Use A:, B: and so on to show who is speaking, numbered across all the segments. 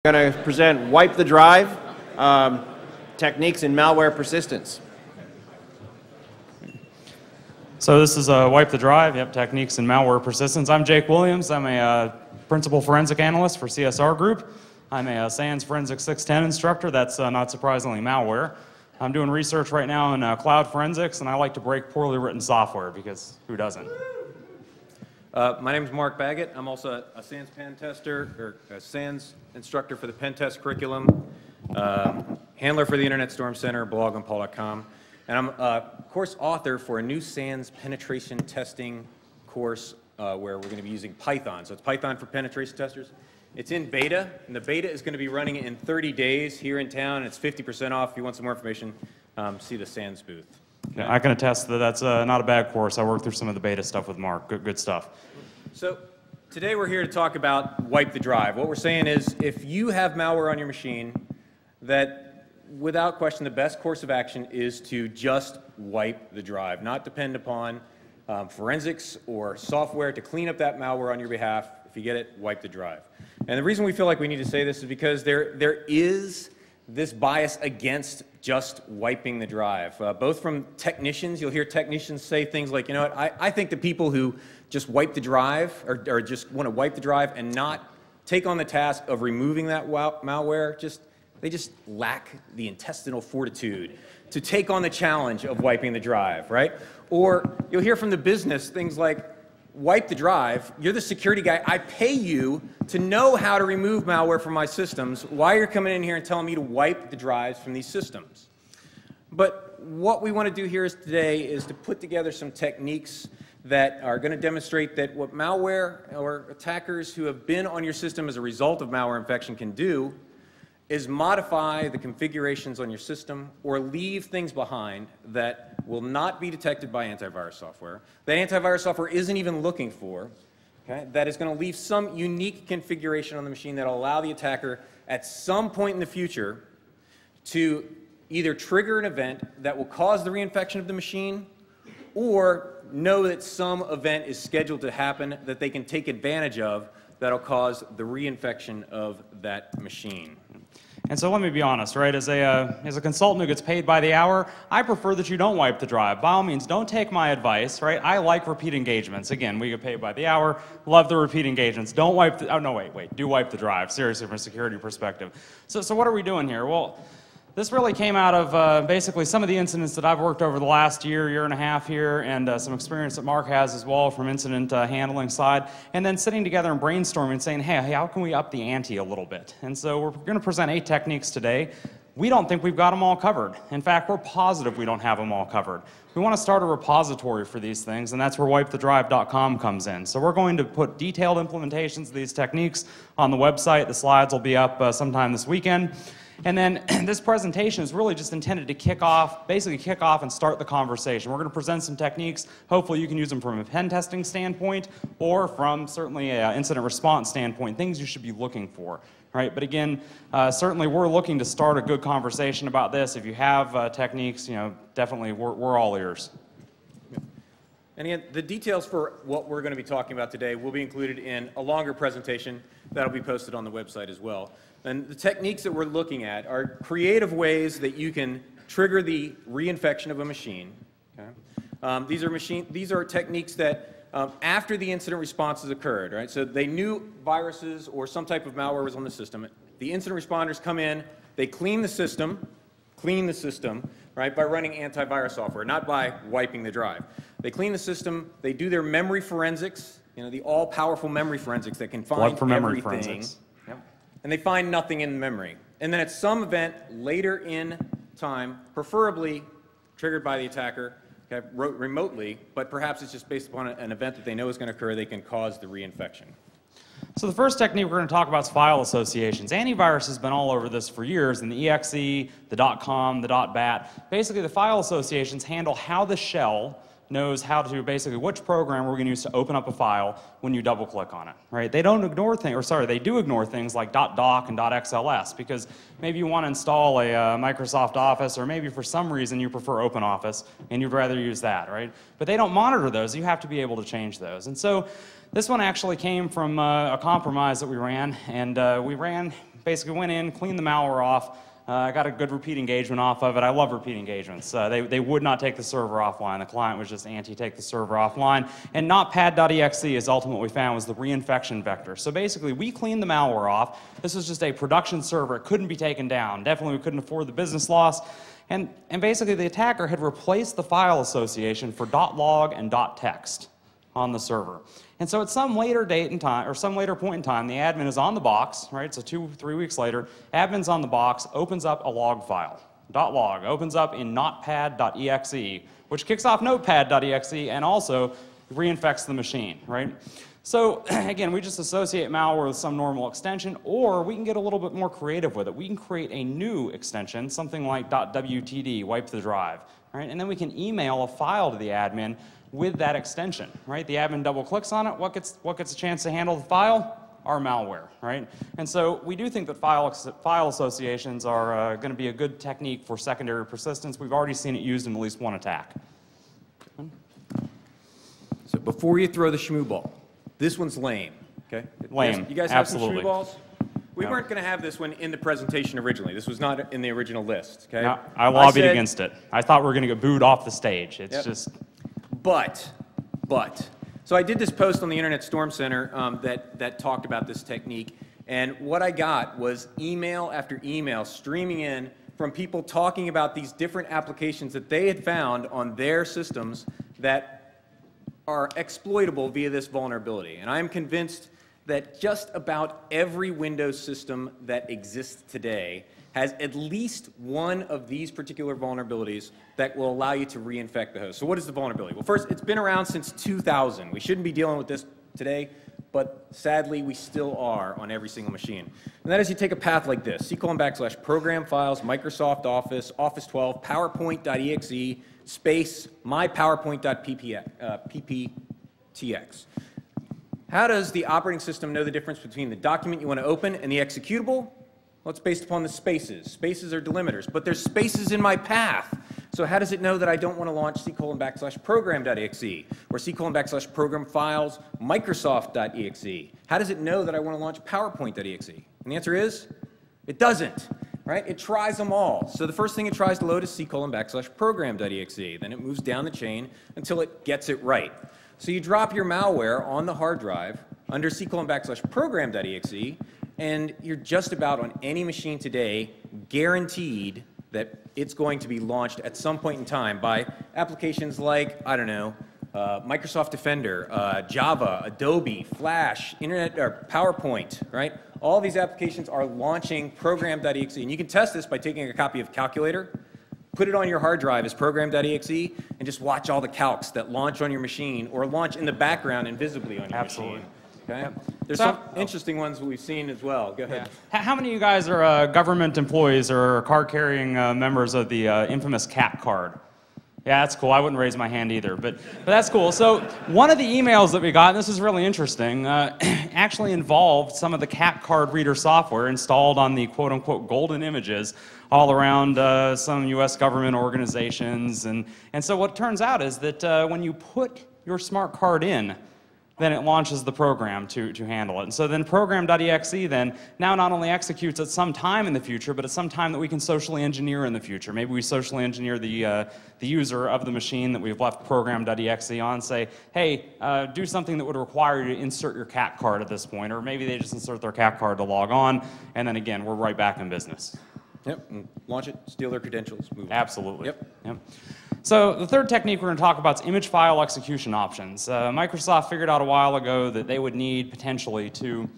A: Going to present Wipe the Drive, techniques in malware persistence.
B: So this is Wipe the Drive, techniques in malware persistence. I'm Jake Williams. I'm a principal forensic analyst for CSR Group. I'm a SANS Forensic 610 instructor. That's not surprisingly malware. I'm doing research right now in cloud forensics, and I like to break poorly written software because who doesn't?
C: My name is Mark Baggett. I'm also a SANS pen tester, or a SANS instructor for the pen test curriculum, handler for the Internet Storm Center, blog on paul.com, and I'm a course author for a new SANS penetration testing course where we're going to be using Python. So it's Python for penetration testers. It's in beta, and the beta is going to be running in 30 days here in town, and it's 50% off. If you want some more information, see the SANS booth.
B: Okay. I can attest that that's not a bad course. I worked through some of the beta stuff with Mark. Good stuff.
C: So today we're here to talk about Wipe the Drive. What we're saying is if you have malware on your machine, that without question the best course of action is to just wipe the drive, not depend upon forensics or software to clean up that malware on your behalf. If you get it, wipe the drive. And the reason we feel like we need to say this is because there is this bias against just wiping the drive. Both from technicians, you'll hear technicians say things like, you know what, I think the people who just wipe the drive, or just want to wipe the drive and not take on the task of removing that malware, they just lack the intestinal fortitude to take on the challenge of wiping the drive, right? Or you'll hear from the business things like, wipe the drive, you're the security guy, I pay you to know how to remove malware from my systems. Why you're coming in here and telling me to wipe the drives from these systems? But what we want to do here today is to put together some techniques that are going to demonstrate that what malware or attackers who have been on your system as a result of malware infection can do is modify the configurations on your system or leave things behind that will not be detected by antivirus software, that antivirus software isn't even looking for, okay, that is going to leave some unique configuration on the machine that will allow the attacker at some point in the future to either trigger an event that will cause the reinfection of the machine or know that some event is scheduled to happen that they can take advantage of that will cause the reinfection of that machine.
B: And so let me be honest, right? As a consultant who gets paid by the hour, I prefer that you don't wipe the drive. By all means, don't take my advice, right? I like repeat engagements. Again, we get paid by the hour. Love the repeat engagements. Don't wipe the, oh no, wait, do wipe the drive. Seriously, from a security perspective. So what are we doing here? Well, this really came out of basically some of the incidents that I've worked over the last year and a half here, and some experience that Mark has as well from incident handling side, and then sitting together and brainstorming and saying, hey, how can we up the ante a little bit? And so we're going to present 8 techniques today. We don't think we've got them all covered. In fact, we're positive we don't have them all covered. We want to start a repository for these things, and that's where wipethedrive.com comes in. So we're going to put detailed implementations of these techniques on the website. The slides will be up sometime this weekend. And then this presentation is really just intended to basically kick off and start the conversation. We're going to present some techniques. Hopefully you can use them from a pen testing standpoint or from certainly an incident response standpoint, things you should be looking for. Right? But again, certainly we're looking to start a good conversation about this. If you have techniques, definitely we're all ears.
C: And again, the details for what we're going to be talking about today will be included in a longer presentation that will be posted on the website as well. And the techniques that we're looking at are creative ways that you can trigger the reinfection of a machine. Okay? These are techniques that after the incident response has occurred, right? So they knew viruses or some type of malware was on the system. The incident responders come in, they clean the system, right, by running antivirus software, not by wiping the drive. They clean the system, they do their memory forensics, the all-powerful memory forensics that can find
B: memory
C: everything.
B: Forensics.
C: And they find nothing in memory. And then at some event later in time, preferably triggered by the attacker, okay, remotely, but perhaps it's just based upon an event that they know is going to occur, they can cause the reinfection.
B: So the first technique we're going to talk about is file associations. Antivirus has been all over this for years, in the .exe, the .com, the .bat. Basically, the file associations handle how the shell knows how to basically which program we're going to use to open up a file when you double click on it, right? They don't ignore things, or sorry, they do ignore things like .doc and .xls because maybe you want to install a Microsoft Office, or maybe for some reason you prefer OpenOffice and you'd rather use that, right? But they don't monitor those. You have to be able to change those. And so This one actually came from a compromise that we ran, and we ran basically went in, cleaned the malware off. I got a good repeat engagement off of it. I love repeat engagements. They would not take the server offline. The client was just anti-take the server offline. And notepad.exe is ultimately what we found was the reinfection vector. So basically, we cleaned the malware off. This was just a production server. It couldn't be taken down. Definitely, we couldn't afford the business loss. And basically, the attacker had replaced the file association for .log and .text on the server. And so at some later date and time, or some later point in time, the admin is on the box, right? So 2-3 weeks later, admin's on the box, opens up a log file, .log, opens up in notepad.exe, which kicks off notepad.exe and also reinfects the machine, right? So again, we just associate malware with some normal extension, or we can get a little bit more creative with it. We can create a new extension, something like .wtd, wipe the drive, right? And then we can email a file to the admin with that extension, right? The admin double clicks on it. What gets a chance to handle the file? Our malware, right? And so we do think that file associations are going to be a good technique for secondary persistence. We've already seen it used in at least one attack.
C: So before you throw the shmoo ball, this one's lame, okay?
B: Lame,
C: You guys have
B: absolutely.
C: some shmoo balls? We
B: No.
C: weren't going to have this one in the presentation originally. This was not in the original list, okay?
B: No, I lobbied
C: said,
B: against it. I thought we were going to get booed off the stage. It's just...
C: But, so I did this post on the Internet Storm Center that talked about this technique, and what I got was email after email streaming in from people talking about these different applications that they had found on their systems that are exploitable via this vulnerability. And I'm convinced that just about every Windows system that exists today has at least one of these particular vulnerabilities that will allow you to reinfect the host. So what is the vulnerability? Well, first, it's been around since 2000. We shouldn't be dealing with this today, but sadly, we still are on every single machine. And that is you take a path like this, /program files, Microsoft Office, Office 12, PowerPoint.exe, space, myPowerPoint.pptx. How does the operating system know the difference between the document you want to open and the executable? Well, it's based upon the spaces. Spaces are delimiters, but there's spaces in my path. So how does it know that I don't want to launch /program.exe or /program files Microsoft.exe? How does it know that I want to launch PowerPoint.exe? And the answer is, it doesn't, right? It tries them all. So the first thing it tries to load is /program.exe. Then it moves down the chain until it gets it right. So you drop your malware on the hard drive under /program.exe, and you're just about on any machine today guaranteed that it's going to be launched at some point in time by applications like, I don't know, Microsoft Defender, Java, Adobe, Flash, Internet, or PowerPoint, right? All these applications are launching program.exe. And you can test this by taking a copy of Calculator, put it on your hard drive as program.exe, and just watch all the calcs that launch on your machine or launch in the background invisibly on your machine. Okay? Yep. There's some interesting ones that we've seen as well. Go ahead.
B: Yeah. How many of you guys are government employees or card-carrying members of the infamous CAP card? Yeah, that's cool. I wouldn't raise my hand either, but that's cool. So one of the emails that we got, and this is really interesting, actually involved some of the CAP card reader software installed on the quote-unquote golden images all around some U.S. government organizations. And so what turns out is that when you put your smart card in, then it launches the program to handle it. And so then program.exe then now not only executes at some time in the future, but at some time that we can socially engineer in the future. Maybe we socially engineer the user of the machine that we've left program.exe on, say, hey, do something that would require you to insert your CAC card at this point, or maybe they just insert their CAC card to log on, and then again, we're right back in business.
C: Yep, and launch it, steal their credentials, move on.
B: Absolutely.
C: Yep.
B: So the third technique we're going to talk about is image file execution options. Microsoft figured out a while ago that they would need potentially to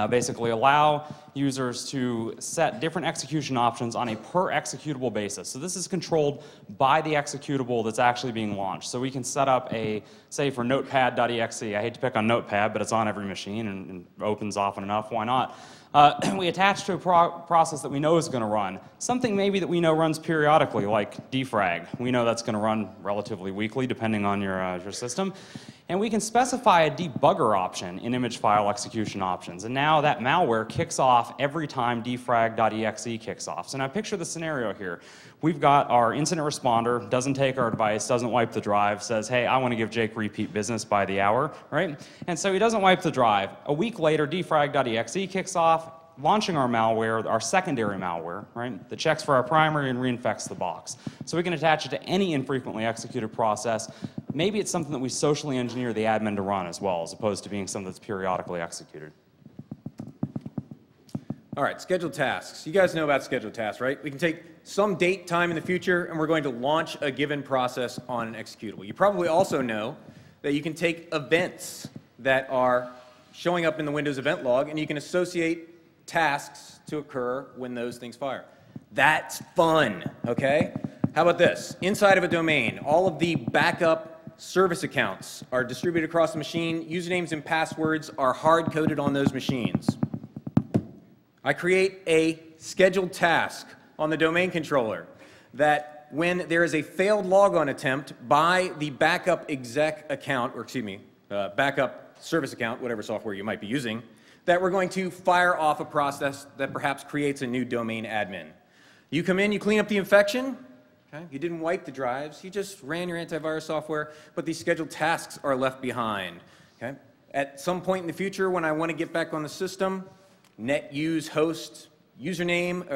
B: basically allow users to set different execution options on a per executable basis. So this is controlled by the executable that's actually being launched. So we can set up a, say for notepad.exe, I hate to pick on Notepad, but it's on every machine and opens often enough, why not? We attach to a process that we know is going to run. Something maybe that we know runs periodically, like defrag. We know that's going to run relatively weekly, depending on your system. And we can specify a debugger option in image file execution options. And now that malware kicks off every time defrag.exe kicks off. So now picture the scenario here. We've got our incident responder, doesn't take our advice, doesn't wipe the drive, says, hey, I want to give Jake repeat business by the hour, right? And so he doesn't wipe the drive. A week later, defrag.exe kicks off. launching our malware, our secondary malware, right, that checks for our primary and reinfects the box. So we can attach it to any infrequently executed process. Maybe it's something that we socially engineer the admin to run as well, as opposed to being something that's periodically executed.
C: All right, scheduled tasks. You guys know about scheduled tasks, right? We can take some date, time in the future, and we're going to launch a given process on an executable. You probably also know that you can take events that are showing up in the Windows event log, and you can associate tasks to occur when those things fire. That's fun, okay? How about this? Inside of a domain, all of the backup service accounts are distributed across the machine. Usernames and passwords are hard-coded on those machines. I create a scheduled task on the domain controller that when there is a failed logon attempt by the backup exec account, or excuse me, backup service account, whatever software you might be using, that we're going to fire off a process that perhaps creates a new domain admin. You come in, you clean up the infection. Okay? You didn't wipe the drives, you just ran your antivirus software, but these scheduled tasks are left behind. Okay? At some point in the future, when I want to get back on the system, net use host, username,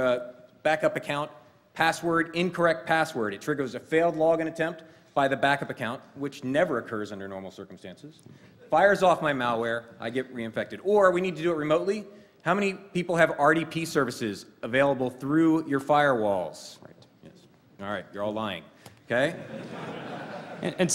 C: backup account, password, incorrect password. It triggers a failed login attempt by the backup account, which never occurs under normal circumstances. Fires off my malware, I get reinfected. Or we need to do it remotely. How many people have RDP services available through your firewalls? Right. Yes. All right, you're all lying. Okay?
B: And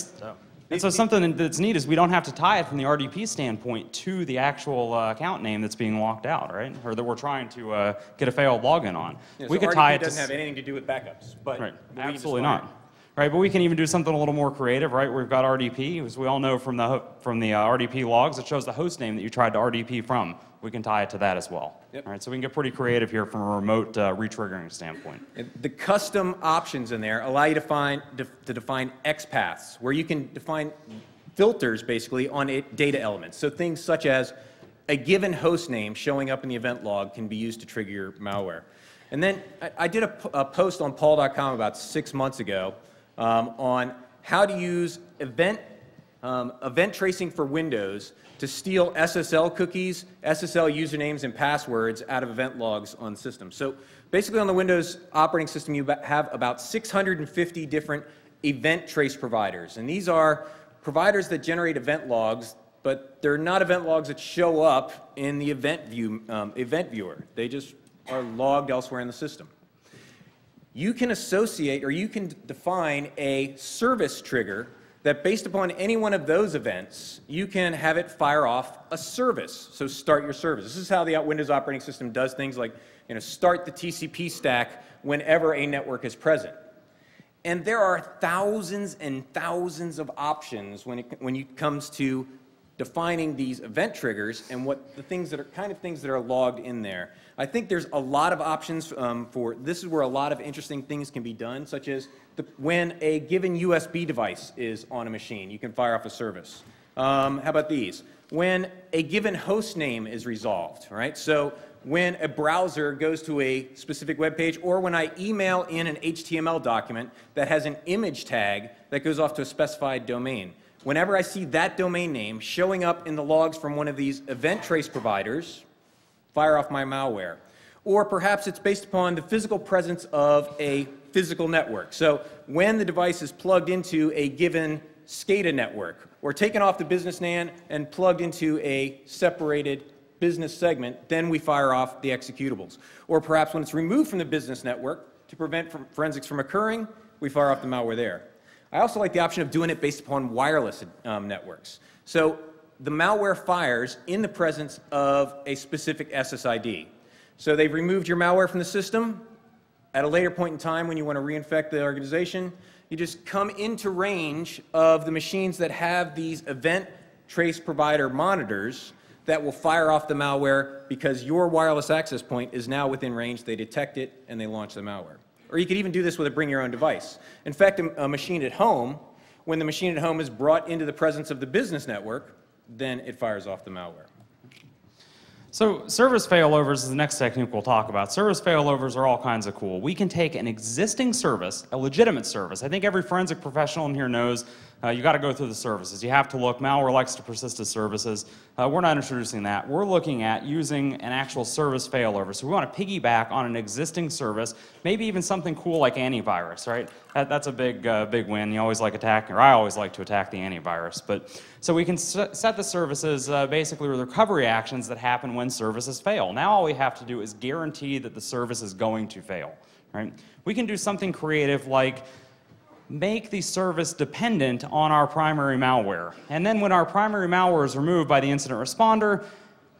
B: so something that's neat is we don't have to tie it from the RDP standpoint to the actual account name that's being locked out, right? Or that we're trying to get a failed login on.
C: Yeah,
B: we
C: so
B: could
C: RDP
B: tie it
C: doesn't have anything to do with backups, but
B: right. Absolutely not. Right, but we can even do something a little more creative, right? We've got RDP, as we all know from the RDP logs, it shows the host name that you tried to RDP from. We can tie it to that as well.
C: Yep.
B: All right, so we can get pretty creative here from a remote retriggering standpoint.
C: The custom options in there allow you to define XPaths, where you can define filters basically on data elements. So things such as a given host name showing up in the event log can be used to trigger your malware. And then I did a post on paul.com about 6 months ago on how to use event tracing for Windows to steal SSL cookies, SSL usernames, and passwords out of event logs on systems. So basically on the Windows operating system, you have about 650 different event trace providers. And these are providers that generate event logs, but they're not event logs that show up in the event viewer. They just are logged elsewhere in the system. You can associate, or you can define a service trigger that based upon any one of those events, you can have it fire off a service. So start your service. This is how the Windows operating system does things like, start the TCP stack whenever a network is present. And there are thousands and thousands of options when it comes to defining these event triggers and what the things that are logged in there. I think there's a lot of options this is where a lot of interesting things can be done, such as when a given USB device is on a machine, you can fire off a service. How about these? When a given host name is resolved, right? So when a browser goes to a specific web page, or when I email in an HTML document that has an image tag that goes off to a specified domain. Whenever I see that domain name showing up in the logs from one of these event trace providers, fire off my malware. Or perhaps it's based upon the physical presence of a physical network. So when the device is plugged into a given SCADA network, or taken off the business NAN and plugged into a separated business segment, then we fire off the executables. Or perhaps when it's removed from the business network to prevent forensics from occurring, we fire off the malware there. I also like the option of doing it based upon wireless networks. So the malware fires in the presence of a specific SSID. So they've removed your malware from the system. At a later point in time when you want to reinfect the organization, you just come into range of the machines that have these event trace provider monitors that will fire off the malware because your wireless access point is now within range. They detect it and they launch the malware. Or you could even do this with a bring your own device. In fact, a machine at home, when the machine at home is brought into the presence of the business network, then it fires off the malware.
B: So service failovers is the next technique we'll talk about. Service failovers are all kinds of cool. We can take an existing service, a legitimate service. I think every forensic professional in here knows you got to go through the services. You have to look. Malware likes to persist as services. We're not introducing that. We're looking at using an actual service failover. So we want to piggyback on an existing service, maybe even something cool like antivirus, right? That's a big win. You always like attacking, or I always like to attack the antivirus. But so we can set the services basically with recovery actions that happen when services fail. Now all we have to do is guarantee that the service is going to fail, right? We can do something creative like make the service dependent on our primary malware. And then when our primary malware is removed by the incident responder,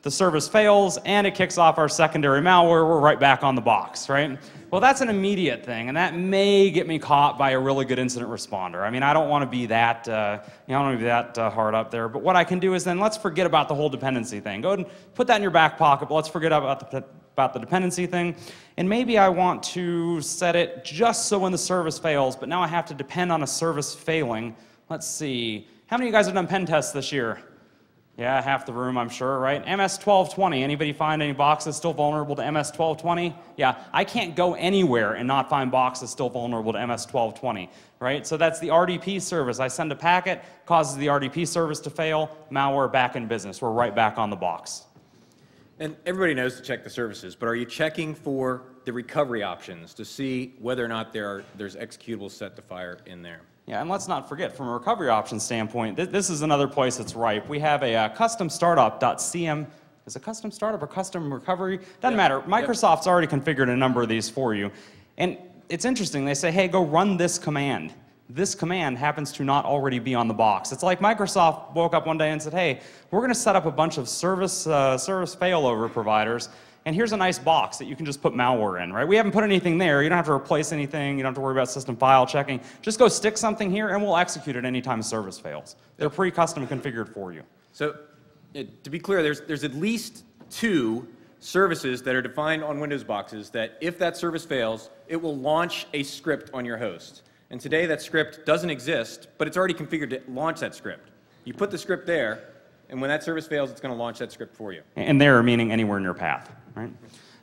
B: the service fails and it kicks off our secondary malware, we're right back on the box, right? Well, that's an immediate thing, and that may get me caught by a really good incident responder. I mean, I don't want to be that, I don't want to be that hard up there, but what I can do is then let's forget about the whole dependency thing. Go ahead and put that in your back pocket, but let's forget about the dependency thing. And maybe I want to set it just so when the service fails, but now I have to depend on a service failing. Let's see. How many of you guys have done pen tests this year? Yeah, half the room, I'm sure, right? MS-1220, anybody find any boxes still vulnerable to MS-1220? Yeah, I can't go anywhere and not find boxes still vulnerable to MS-1220, right? So that's the RDP service. I send a packet, causes the RDP service to fail, malware back in business. We're right back on the box.
C: And everybody knows to check the services, but are you checking for the recovery options to see whether or not there's executables set to fire in there?
B: Yeah, and let's not forget, from a recovery option standpoint, this is another place that's ripe. We have a custom startup.cm. Is it custom startup or custom recovery? Doesn't matter. Microsoft's already configured a number of these for you. And it's interesting. They say, hey, go run this command. This command happens to not already be on the box. It's like Microsoft woke up one day and said, hey, we're going to set up a bunch of service failover providers, and here's a nice box that you can just put malware in, right? We haven't put anything there. You don't have to replace anything. You don't have to worry about system file checking. Just go stick something here, and we'll execute it anytime service fails. They're pre-custom configured for you.
C: So to be clear, there's at least 2 services that are defined on Windows boxes that if that service fails, it will launch a script on your host. And today that script doesn't exist, but it's already configured to launch that script. You put the script there, and when that service fails, it's going to launch that script for you.
B: And there meaning anywhere in your path, right?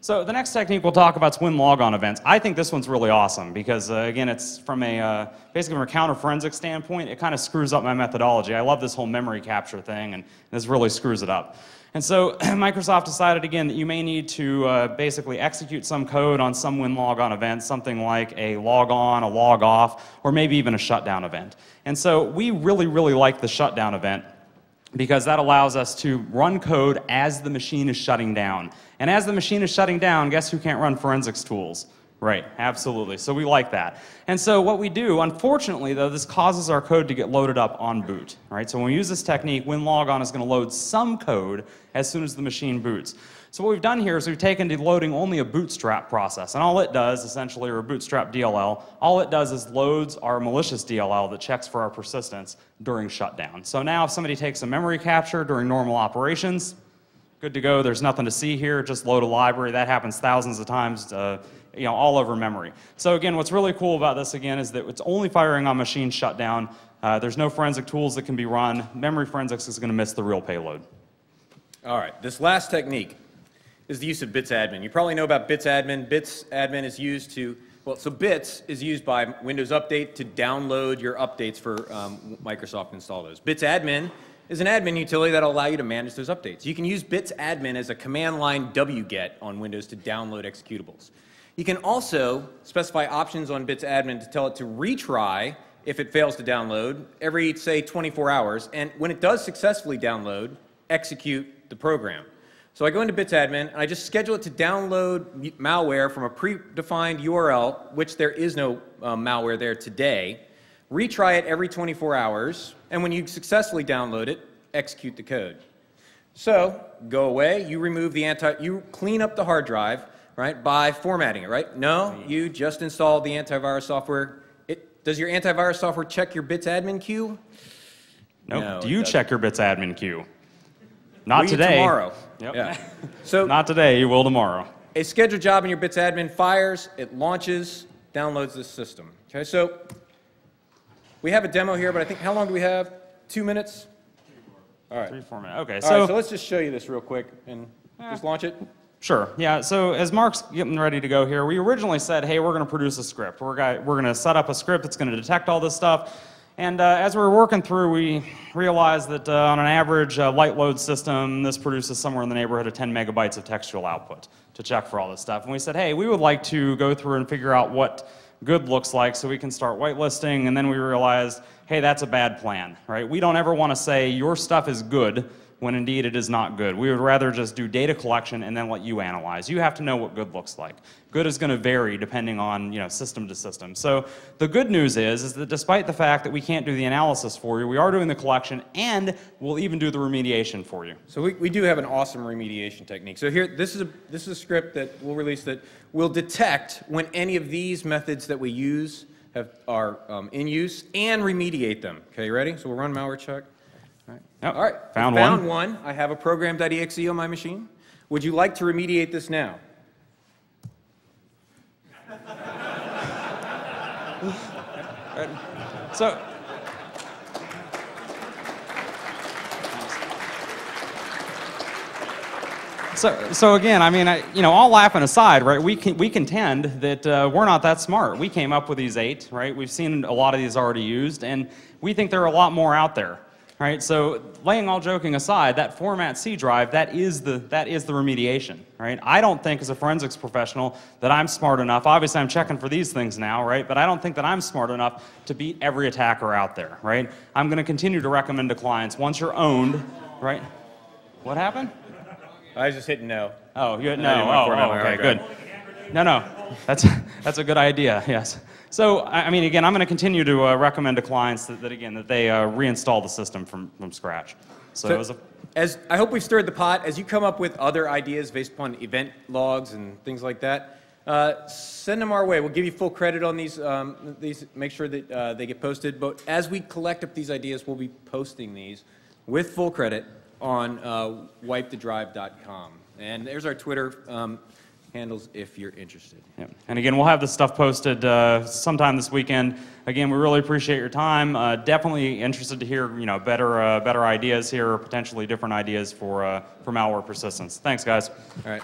B: So the next technique we'll talk about is win logon events. I think this one's really awesome because, again, it's from a, basically from a counter-forensic standpoint, it kind of screws up my methodology. I love this whole memory capture thing, and this really screws it up. And so Microsoft decided, again, that you may need to basically execute some code on some win logon event, something like a log on, a log off, or maybe even a shutdown event. And so we really, really like the shutdown event because that allows us to run code as the machine is shutting down. And as the machine is shutting down, guess who can't run forensics tools? Right, absolutely. So we like that. And so what we do, unfortunately though, this causes our code to get loaded up on boot. Right? So when we use this technique, WinLogon is going to load some code as soon as the machine boots. So what we've done here is we've taken to loading only a bootstrap process. And all it does, essentially, or a bootstrap DLL, all it does is loads our malicious DLL that checks for our persistence during shutdown. So now if somebody takes a memory capture during normal operations, good to go. There's nothing to see here. Just load a library. That happens thousands of times, all over memory. So again, what's really cool about this, again, is that it's only firing on machine shutdown. There's no forensic tools that can be run. Memory forensics is going to miss the real payload.
C: All right. This last technique is the use of BitsAdmin. You probably know about BitsAdmin. BitsAdmin is used to, well, so Bits is used by Windows Update to download your updates for Microsoft install those. BitsAdmin is an admin utility that will allow you to manage those updates. You can use BitsAdmin as a command line wget on Windows to download executables. You can also specify options on BitsAdmin to tell it to retry if it fails to download every, say, 24 hours. And when it does successfully download, execute the program. So I go into BitsAdmin, and I just schedule it to download malware from a predefined URL, which there is no malware there today, retry it every 24 hours, and when you successfully download it, execute the code. So go away, you remove the you clean up the hard drive, right, by formatting it, right? No, you just install the antivirus software. Does your antivirus software check your BitsAdmin queue?
B: Nope.
C: No,
B: do you check your BitsAdmin queue? Not
C: Will
B: today.
C: Tomorrow.
B: Yep.
C: Yeah. So
B: not today, you will tomorrow.
C: A scheduled job in your BitsAdmin fires, it launches, downloads the system. Okay, so we have a demo here, but I think, how long do we have? 2 minutes? All right.
B: 3-4 minutes. Okay,
C: so let's just show you this real quick and just launch it.
B: Sure. Yeah, so as Mark's getting ready to go here, we originally said, hey, we're going to produce a script. We're going to set up a script that's going to detect all this stuff. And as we were working through, we realized that on an average light load system, this produces somewhere in the neighborhood of 10 megabytes of textual output to check for all this stuff. And we said, hey, we would like to go through and figure out what good looks like so we can start whitelisting. And then we realized, hey, that's a bad plan, right? We don't ever want to say your stuff is good when indeed it is not good. We would rather just do data collection and then let you analyze. You have to know what good looks like. Good is going to vary depending on, system to system. So the good news is that despite the fact that we can't do the analysis for you, we are doing the collection and we'll even do the remediation for you.
C: So we do have an awesome remediation technique. So here, this is a script that we'll release that will detect when any of these methods that we use are in use and remediate them. Okay, ready? So we'll run malware check.
B: Yep.
C: All right,
B: found
C: one. I have a program.exe on my machine. Would you like to remediate this now?
B: So again, I mean, all laughing aside, right? We contend that we're not that smart. We came up with these 8, right? We've seen a lot of these already used, and we think there are a lot more out there. Right, so laying all joking aside, that format C drive, that is the remediation, right? I don't think as a forensics professional that I'm smart enough, obviously I'm checking for these things now, right? But I don't think that I'm smart enough to beat every attacker out there, right? I'm going to continue to recommend to clients, once you're owned, right? What happened?
C: I was just hitting no.
B: Oh, you no. Okay, good. No, that's a good idea, yes. So, I mean, again, I'm going to continue to recommend to clients that they reinstall the system from scratch. So
C: as I hope we've stirred the pot, as you come up with other ideas based upon event logs and things like that, send them our way. We'll give you full credit on these, make sure that they get posted. But as we collect up these ideas, we'll be posting these with full credit on wipethedrive.com. And there's our Twitter handles if you're interested.
B: Yeah. And again, we'll have this stuff posted sometime this weekend. Again, we really appreciate your time. Definitely interested to hear better ideas here, or potentially different ideas for malware persistence. Thanks, guys.
C: All right.